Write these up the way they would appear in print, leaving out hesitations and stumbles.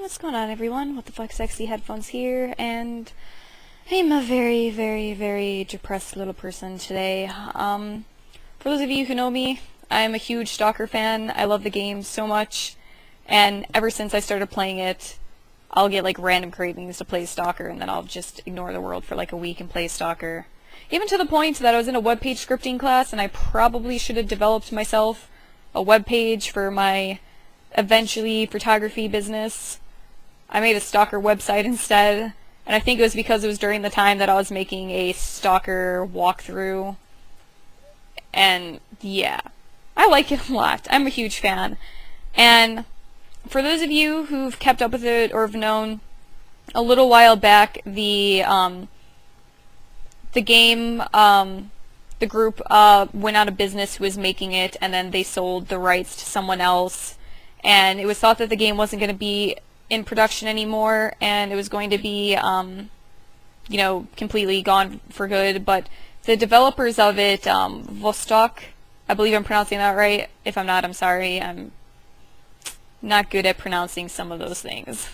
What's going on, everyone? WTFSexyHeadphones here, and I'm a very, very, very depressed little person today. For those of you who know me, I'm a huge Stalker fan. I love the game so much, and ever since I started playing it, I'll get like random cravings to play Stalker, and then I'll just ignore the world for like a week and play Stalker. Even to the point that I was in a webpage scripting class, and I probably should have developed myself a webpage for my eventually photography business. I made a Stalker website instead, and I think it was because it was during the time that I was making a Stalker walkthrough. And yeah, I like it a lot. I'm a huge fan. And for those of you who've kept up with it or have known, a little while back, the game, the group went out of business who was making it, and then they sold the rights to someone else. And it was thought that the game wasn't going to be in production anymore, and it was going to be, completely gone for good. But the developers of it, Vostok, I believe I'm pronouncing that right. If I'm not, I'm sorry. I'm not good at pronouncing some of those things.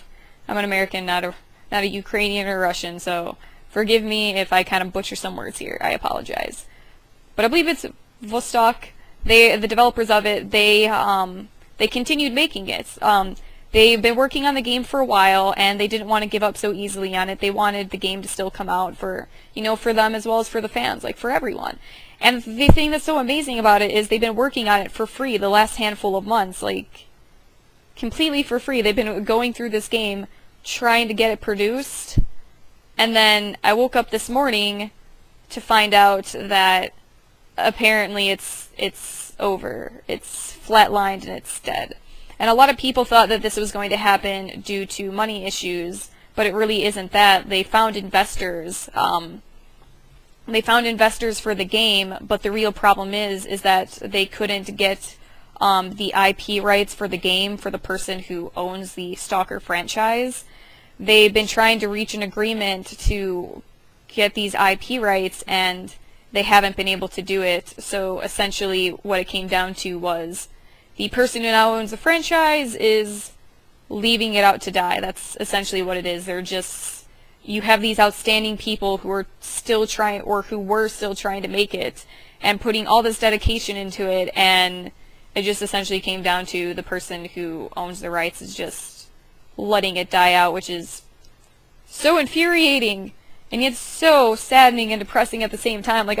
I'm an American, not a Ukrainian or Russian, so forgive me if I kind of butcher some words here. I apologize. But I believe it's Vostok. The developers of it, they continued making it. They've been working on the game for a while, and they didn't want to give up so easily on it. They wanted the game to still come out for them as well as for the fans, like for everyone. And the thing that's so amazing about it is they've been working on it for free the last handful of months, like completely for free. They've been going through this game trying to get it produced, and then I woke up this morning to find out that apparently it's over. It's flatlined and it's dead. And a lot of people thought that this was going to happen due to money issues, but it really isn't that. They found investors. They found investors for the game, but the real problem is that they couldn't get the IP rights for the game for the person who owns the Stalker franchise. They've been trying to reach an agreement to get these IP rights, and they haven't been able to do it. So essentially what it came down to was the person who now owns the franchise is leaving it out to die. That's essentially what it is. You have these outstanding people who are still trying, or who were still trying to make it, and putting all this dedication into it, and it just essentially came down to the person who owns the rights is just letting it die out, which is so infuriating, and yet so saddening and depressing at the same time. Like,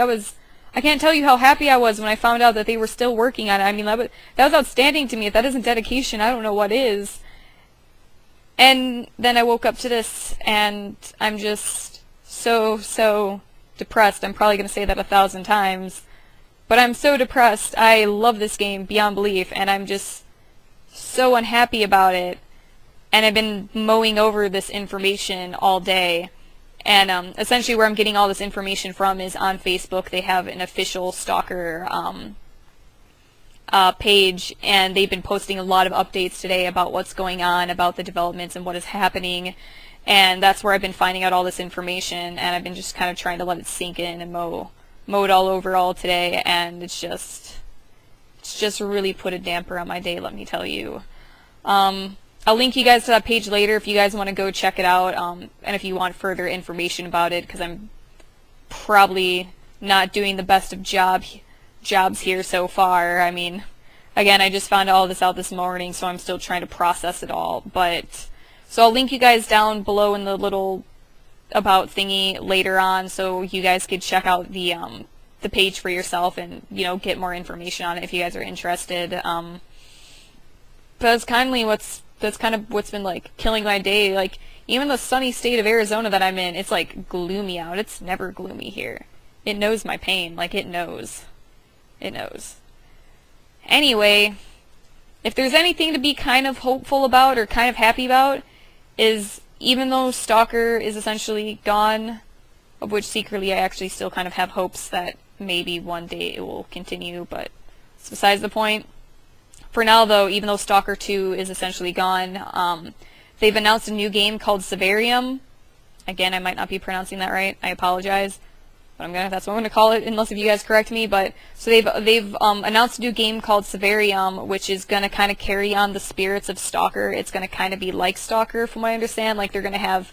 I can't tell you how happy I was when I found out that they were still working on it. I mean, that was outstanding to me. If that isn't dedication, I don't know what is. And then I woke up to this, and I'm just so depressed. I'm probably going to say that 1,000 times. But I'm so depressed. I love this game beyond belief, and I'm just so unhappy about it. And I've been mowing over this information all day. And essentially where I'm getting all this information from is on Facebook. They have an official Stalker page, and they've been posting a lot of updates today about what's going on, about the developments and what is happening. And that's where I've been finding out all this information, and I've been just kind of trying to let it sink in and mow it all over all today, and it's just really put a damper on my day, let me tell you. I'll link you guys to that page later if you guys want to go check it out, and if you want further information about it, because I'm probably not doing the best of jobs here so far. I mean, again, I just found all this out this morning, so I'm still trying to process it all. But so I'll link you guys down below in the little about thingy later on, so you guys could check out the page for yourself and get more information on it if you guys are interested. But that's kind of what's been like killing my day. Like, even the sunny state of Arizona that I'm in, it's like gloomy out. It's never gloomy here. It knows my pain. Like, it knows. It knows. Anyway, if there's anything to be kind of hopeful about or kind of happy about, is even though Stalker is essentially gone, of which secretly I actually still kind of have hopes that maybe one day it will continue, but it's besides the point. For now, though, even though Stalker 2 is essentially gone, they've announced a new game called Survarium. Again, I might not be pronouncing that right. I apologize. but that's what I'm gonna call it, unless if you guys correct me. But so they've announced a new game called Survarium, which is gonna kind of carry on the spirits of Stalker. It's gonna kind of be like Stalker, from what I understand. Like they're gonna have,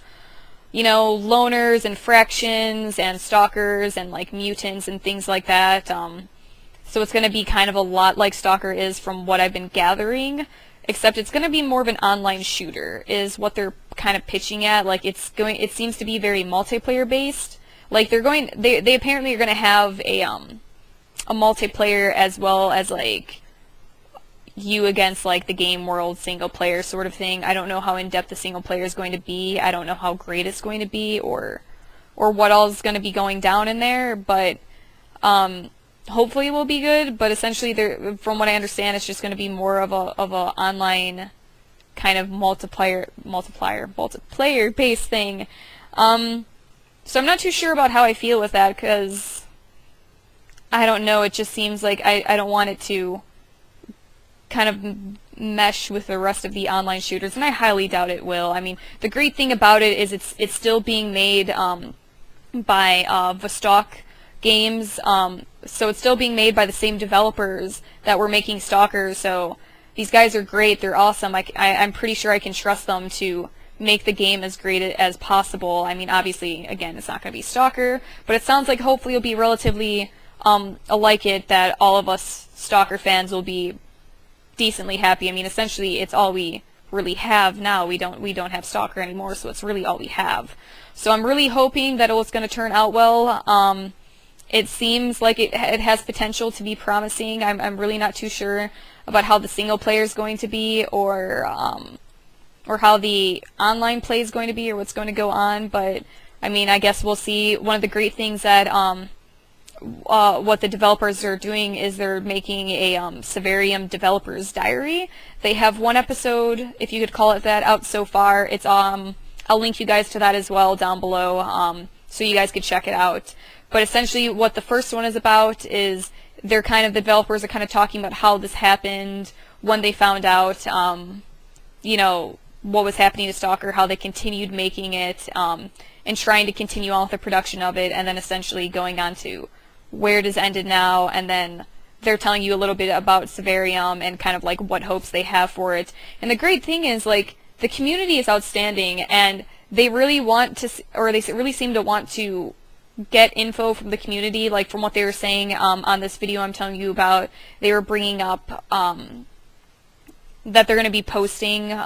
you know, loners and fractions and stalkers and like mutants and things like that. So it's going to be kind of a lot like Stalker is, from what I've been gathering, except it's going to be more of an online shooter is what they're kind of pitching at. Like it seems to be very multiplayer based. Like they apparently are going to have a multiplayer as well as like you against like the game world single player sort of thing. I don't know how in depth the single player is going to be. I don't know how great it's going to be or what all is going to be going down in there, but hopefully it will be good. But essentially, from what I understand, it's just going to be more of a online kind of multiplayer based thing. So I'm not too sure about how I feel with that, because I don't know. It just seems like I don't want it to kind of mesh with the rest of the online shooters, and I highly doubt it will. I mean, the great thing about it is it's still being made by Vostok Games, so it's still being made by the same developers that were making Stalker. So these guys are great. They're awesome. I'm pretty sure I can trust them to make the game as great as possible. I mean, obviously, again, it's not going to be Stalker, but it sounds like hopefully it'll be relatively like it, that all of us Stalker fans will be decently happy. I mean, essentially, it's all we really have now. We don't have Stalker anymore, so it's really all we have. So I'm really hoping that it's going to turn out well. It seems like it has potential to be promising. I'm really not too sure about how the single player is going to be, or how the online play is going to be, or what's going to go on. But I mean, I guess we'll see. One of the great things that what the developers are doing is they're making a Survarium developer's diary. They have one episode, if you could call it that, out so far. It's I'll link you guys to that as well down below, so you guys could check it out. But essentially, what the first one is about is the developers are kind of talking about how this happened, when they found out, you know, what was happening to Stalker, how they continued making it, and trying to continue on with the production of it, and then essentially going on to where it has ended now, and then they're telling you a little bit about Survarium and kind of like what hopes they have for it. And the great thing is, like, the community is outstanding, and they really want to, or they really seem to want to get info from the community. Like from what they were saying on this video I'm telling you about, they were bringing up that they're going to be posting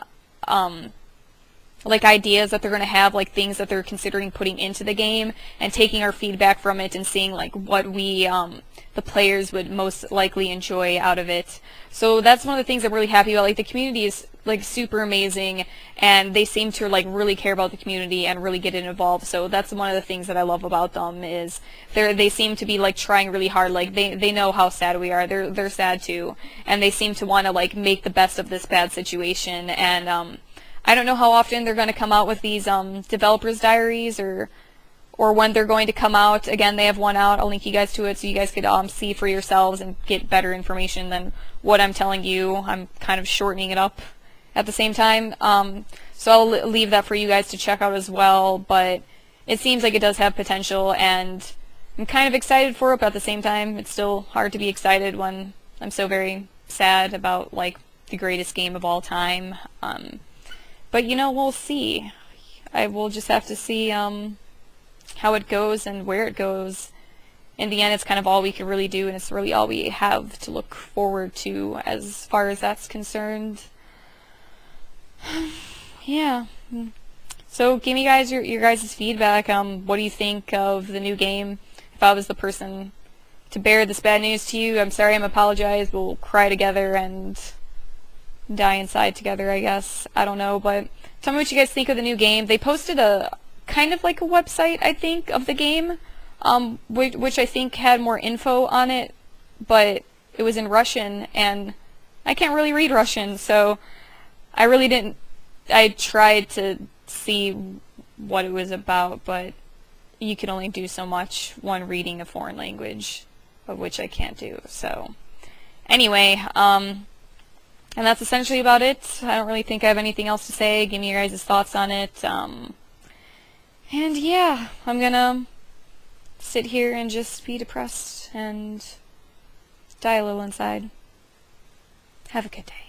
like ideas that they're going to have, like things that they're considering putting into the game, and taking our feedback from it and seeing like what we the players would most likely enjoy out of it. So that's one of the things I'm really happy about. Like the community is like super amazing, and they seem to like really care about the community and really get it involved. So that's one of the things that I love about them, is they seem to be like trying really hard. Like they know how sad we are. They're sad too, and they seem to want to like make the best of this bad situation. And I don't know how often they're going to come out with these developers' diaries, or when they're going to come out. Again, they have one out. I'll link you guys to it so you guys could see for yourselves and get better information than what I'm telling you. I'm kind of shortening it up at the same time. So I'll leave that for you guys to check out as well. But it seems like it does have potential, and I'm kind of excited for it, but at the same time, it's still hard to be excited when I'm so very sad about like the greatest game of all time. But you know, we'll see. I will just have to see how it goes and where it goes. In the end, it's kind of all we can really do, and it's really all we have to look forward to as far as that's concerned. Yeah. So give me guys your guys' feedback. What do you think of the new game? If I was the person to bear this bad news to you, I'm sorry, I apologize. We'll cry together and die inside together, I guess. I don't know, but tell me what you guys think of the new game. They posted a kind of like a website, I think, of the game, which I think had more info on it, but it was in Russian, and I can't really read Russian, so I really didn't. I tried to see what it was about, but you can only do so much when reading a foreign language, of which I can't do. So anyway, and that's essentially about it. I don't really think I have anything else to say. Give me your guys' thoughts on it. And yeah, I'm gonna sit here and just be depressed and die a little inside. Have a good day.